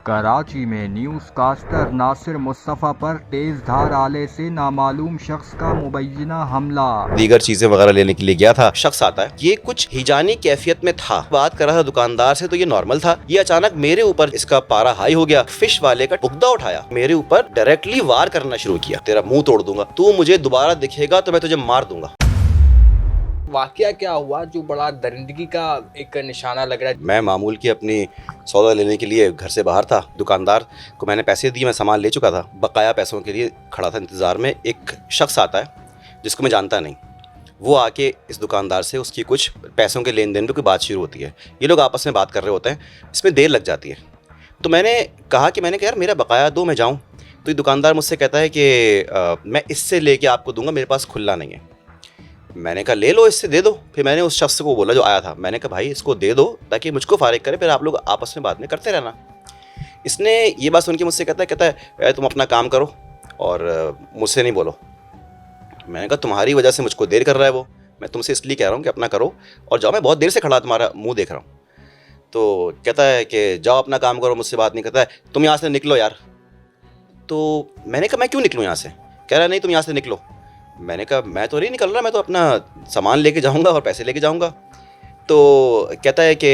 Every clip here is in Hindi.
कराची में न्यूज़ कास्टर नासिर मुस्तफ़ा पर तेज धार आले से नामालूम शख्स का मुबैना हमला। दीगर चीजें वगैरह लेने के लिए गया था, शख्स आता है, ये कुछ हिजानी कैफियत में था, बात कर रहा था दुकानदार से, तो ये नॉर्मल था। ये अचानक मेरे ऊपर इसका पारा हाई हो गया, फिश वाले का बुगदा उठाया, मेरे ऊपर डायरेक्टली वार करना शुरू किया। तेरा मुंह तोड़ दूंगा, तू मुझे दोबारा दिखेगा तो मैं तुझे मार दूंगा। वाकया क्या हुआ जो बड़ा दरिंदगी का एक निशाना लग रहा है? मैं मामूल की अपनी सौदा लेने के लिए घर से बाहर था। दुकानदार को मैंने पैसे दिए, मैं सामान ले चुका था, बकाया पैसों के लिए खड़ा था इंतज़ार में। एक शख्स आता है जिसको मैं जानता नहीं, वो आके इस दुकानदार से उसकी कुछ पैसों के लेन देन पर कोई बात शुरू होती है। ये लोग आपस में बात कर रहे होते हैं, इसमें देर लग जाती है। तो मैंने कहा यार मेरा बकाया दो, मैं जाऊँ। तो ये दुकानदार मुझसे कहता है कि मैं इससे लेके आपको दूंगा, मेरे पास खुला नहीं है। मैंने कहा ले लो, इससे दे दो। फिर मैंने उस शख्स को बोला जो आया था, मैंने कहा भाई इसको दे दो ताकि मुझको फारिग करे, फिर आप लोग आपस में बाद में करते रहना। इसने ये बात सुन के मुझसे कहता है तुम अपना काम करो और मुझसे नहीं बोलो। मैंने कहा तुम्हारी वजह से मुझको देर कर रहा है वो, मैं तुमसे इसलिए कह रहा हूँ कि अपना करो और जाओ, मैं बहुत देर से खड़ा तुम्हारा मुँह देख रहा हूँ। तो कहता है कि जाओ अपना काम करो, मुझसे बात नहीं करता है, तुम यहाँ से निकलो यार। तो मैंने कहा मैं क्यों निकलूँ यहाँ से? कह रहा है नहीं तुम यहाँ से निकलो। मैंने कहा मैं तो नहीं निकल रहा, मैं तो अपना सामान लेके जाऊंगा और पैसे लेके जाऊंगा। तो कहता है कि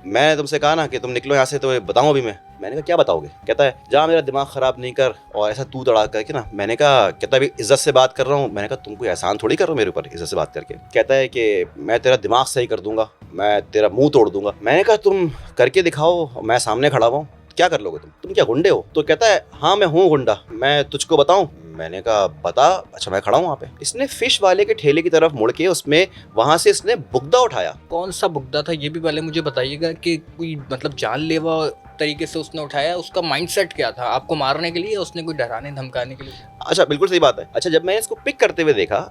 मैंने तुमसे कहा ना कि तुम निकलो यहाँ से, तो बताऊँ अभी मैं? मैंने कहा क्या बताओगे? कहता है जा मेरा दिमाग ख़राब नहीं कर, और ऐसा तू तड़ा करके ना। मैंने कहा कहता है इज़्ज़त से बात कर रहा हूँ। मैंने कहा तुम कोई एहसान थोड़ी कर रहे हो मेरे ऊपर इज़्ज़त से बात करके। कहता है कि मैं तेरा दिमाग सही कर दूंगा, मैं तेरा मुँह तोड़ दूंगा। मैंने कहा तुम करके दिखाओ, मैं सामने खड़ा हुआ हूँ, क्या कर लोगे तुम क्या गुंडे हो? तो कहता है हाँ मैं हूँ गुंडा, मैं तुझको बताऊँ? मैंने कहा बता। अच्छा मैं खड़ा हूँ वहाँ पे। इसने फिश वाले के ठेले की तरफ मुड़ के उसमें वहाँ से इसने बुगदा उठाया। कौन सा बुगदा था ये भी पहले मुझे बताइएगा, कि कोई मतलब जानलेवा तरीके से उसने उठाया? उसका माइंडसेट क्या था, आपको मारने के लिए, उसने कोई डराने धमकाने के लिए? अच्छा बिल्कुल सही बात है। अच्छा जब मैंने इसको पिक करते हुए देखा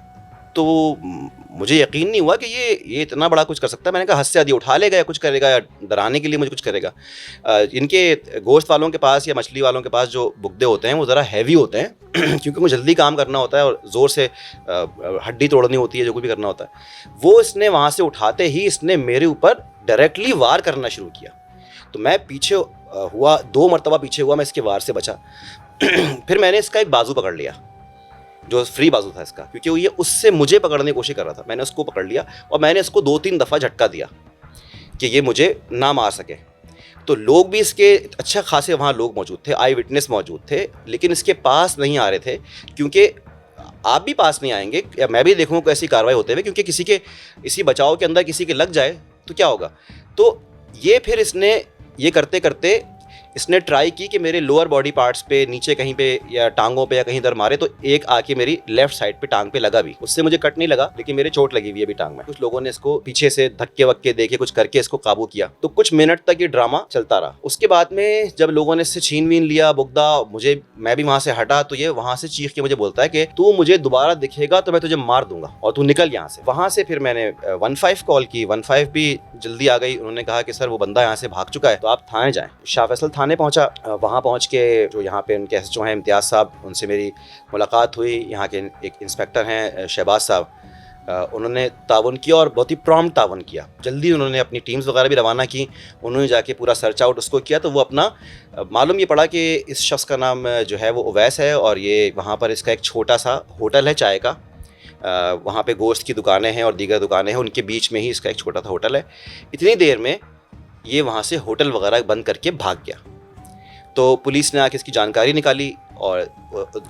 तो मुझे यकीन नहीं हुआ कि ये इतना बड़ा कुछ कर सकता है। मैंने कहा हद से ज़्यादा उठा लेगा या कुछ करेगा या डराने के लिए मुझे कुछ करेगा। इनके गोश्त वालों के पास या मछली वालों के पास जो बुगदे होते हैं वो ज़रा हैवी होते हैं क्योंकि उनको जल्दी काम करना होता है और ज़ोर से हड्डी तोड़नी होती है, जो कुछ भी करना होता है। वो इसने वहाँ से उठाते ही इसने मेरे ऊपर डायरेक्टली वार करना शुरू किया। तो मैं पीछे हुआ, 2 मरतबा पीछे हुआ, मैं इसके वार से बचा। फिर मैंने इसका एक बाजू पकड़ लिया जो फ्री बाजू था इसका, क्योंकि वो ये उससे मुझे पकड़ने की कोशिश कर रहा था। मैंने उसको पकड़ लिया और मैंने इसको 2-3 दफ़ा झटका दिया कि ये मुझे ना मार सके। तो लोग भी इसके अच्छा खासे वहाँ लोग मौजूद थे, आई विटनेस मौजूद थे, लेकिन इसके पास नहीं आ रहे थे क्योंकि आप भी पास नहीं आएंगे या मैं भी देखूँगा कैसी कार्रवाई होते हुए, क्योंकि किसी के इसी बचाव के अंदर किसी के लग जाए तो क्या होगा। तो ये फिर इसने ये करते करते इसने ट्राई की कि मेरे लोअर बॉडी पार्ट्स पे, नीचे कहीं पे या टांगों पे या कहीं इधर मारे। तो एक आके मेरी लेफ्ट साइड पे टांग पे लगा भी, उससे मुझे कट नहीं लगा लेकिन मेरे चोट लगी हुई है अभी टांग में। कुछ लोगों ने इसको पीछे से धक्के वक्के देके कुछ करके इसको काबू किया। तो कुछ मिनट तक ये ड्रामा चलता रहा। उसके बाद में जब लोगों ने इससे छीन वीन लिया बुगदा, मैं भी वहाँ से हटा, तो ये वहाँ से चीख के मुझे बोलता है कि तू मुझे दोबारा दिखेगा तो मैं तुझे मार दूंगा और तू निकल यहाँ से। वहाँ से फिर मैंने 15 कॉल की, 15 भी जल्दी आ गई। उन्होंने कहा कि सर वो बंदा यहाँ से भाग चुका है, तो आप थाने जाएं। शाह फैसल थाने पहुँचा। वहाँ पहुँच के जो यहाँ पे उनके एसएचओ हैं इम्तियाज़ साहब, उनसे मेरी मुलाकात हुई। यहाँ के एक इंस्पेक्टर हैं शहबाज साहब, उन्होंने ताउन किया और बहुत ही प्रॉम्प्ट ताउन किया। जल्दी उन्होंने अपनी टीम्स वगैरह भी रवाना की, उन्होंने जाके पूरा सर्च आउट उसको किया। तो वो अपना मालूम ये पड़ा कि इस शख्स का नाम जो है वो उवैस है और ये वहाँ पर इसका एक छोटा सा होटल है चाय का। वहाँ पे गोश्त की दुकानें हैं और दीगर दुकानें हैं, उनके बीच में ही इसका एक छोटा सा होटल है। इतनी देर में ये वहाँ से होटल वगैरह बंद करके भाग गया। तो पुलिस ने आके इसकी जानकारी निकाली और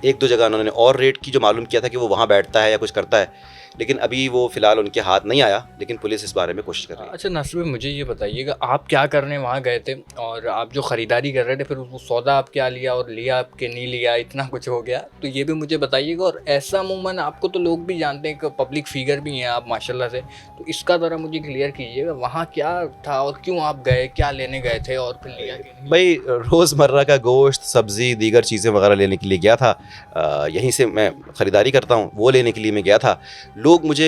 1-2 जगह उन्होंने और रेड की, जो मालूम किया था कि वो वहाँ बैठता है या कुछ करता है, लेकिन अभी वो फ़िलहाल उनके हाथ नहीं आया, लेकिन पुलिस इस बारे में कोशिश कर रही है। अच्छा नासिर भाई, मुझे ये बताइएगा आप क्या करने वहाँ गए थे और आप जो ख़रीदारी कर रहे थे, फिर वो सौदा आप क्या लिया और लिया आपके नहीं लिया, इतना कुछ हो गया, तो ये भी मुझे बताइएगा। और ऐसा अमूमन आपको तो लोग भी जानते हैं कि पब्लिक फिगर भी हैं आप माशाल्लाह से, तो इसका ज़रा मुझे क्लियर कीजिएगा वहाँ क्या था और क्यों आप गए, क्या लेने गए थे और फिर लिया कि नहीं? भाई रोज़मर्रा का गोश्त, सब्ज़ी, दीगर चीज़ें वगैरह लेने के लिए गया था। यहीं से मैं ख़रीदारी करता हूँ, वो लेने के लिए मैं गया था। लोग मुझे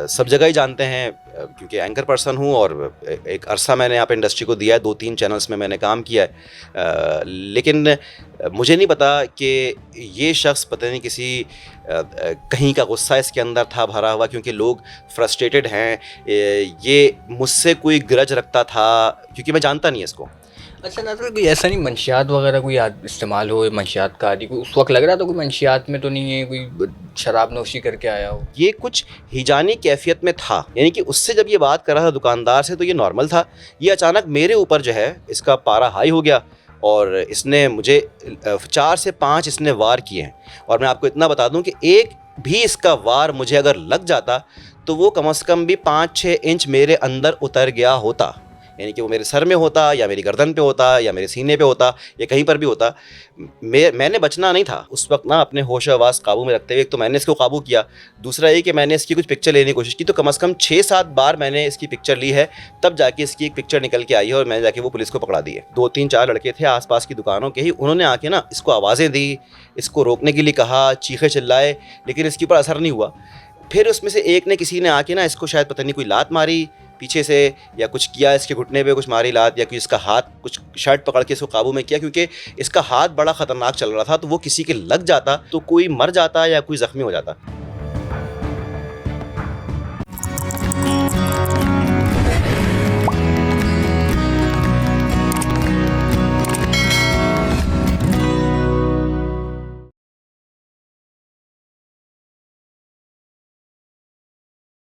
सब जगह ही जानते हैं क्योंकि एंकर पर्सन हूँ और एक अरसा मैंने यहाँ पे इंडस्ट्री को दिया है, 2-3 चैनल्स में मैंने काम किया है। लेकिन मुझे नहीं पता कि ये शख्स पता नहीं किसी कहीं का गुस्सा इसके अंदर था भरा हुआ, क्योंकि लोग फ्रस्ट्रेटेड हैं। ये मुझसे कोई ग्रज रखता था क्योंकि मैं जानता नहीं इसको। अच्छा नासिर, कोई ऐसा नहीं मंशियात वगैरह कोई इस्तेमाल हो, मंशियात का आदि कोई उस वक्त लग रहा था कोई मंशियात में तो नहीं है, कोई शराब नोशी करके आया हो? ये कुछ हिजानी कैफियत में था, यानी कि उससे जब ये बात कर रहा था दुकानदार से तो ये नॉर्मल था। ये अचानक मेरे ऊपर जो है इसका पारा हाई हो गया और इसने मुझे 4 से 5 इसने वार किए हैं। और मैं आपको इतना बता दूं कि एक भी इसका वार मुझे अगर लग जाता तो वो कम से कम भी 5-6 इंच मेरे अंदर उतर गया होता, यानी कि वो मेरे सर में होता या मेरी गर्दन पे होता या मेरे सीने पे होता या कहीं पर भी होता। मैंने बचना नहीं था उस वक्त ना, अपने होश आवास काबू में रखते हुए। एक तो मैंने इसको काबू किया, दूसरा ये कि मैंने इसकी कुछ पिक्चर लेने की कोशिश की, तो कम से कम 6-7 बार मैंने इसकी पिक्चर ली है, तब जाके इसकी एक पिक्चर निकल के आई है और मैंने जाके वो पुलिस को पकड़ा दी है। 2-3-4 लड़के थे आसपास की दुकानों के ही, उन्होंने आके ना इसको आवाज़ें दी, इसको रोकने के लिए कहा, चीखे चिल्लाए, लेकिन इसके ऊपर असर नहीं हुआ। फिर उसमें से एक ने, किसी ने आके ना इसको शायद पता नहीं कोई लात मारी पीछे से या कुछ किया, इसके घुटने पे कुछ मारी लात, या कोई इसका हाथ कुछ शर्ट पकड़ के इसको काबू में किया, क्योंकि इसका हाथ बड़ा ख़तरनाक चल रहा था। तो वो किसी के लग जाता तो कोई मर जाता या कोई ज़ख्मी हो जाता।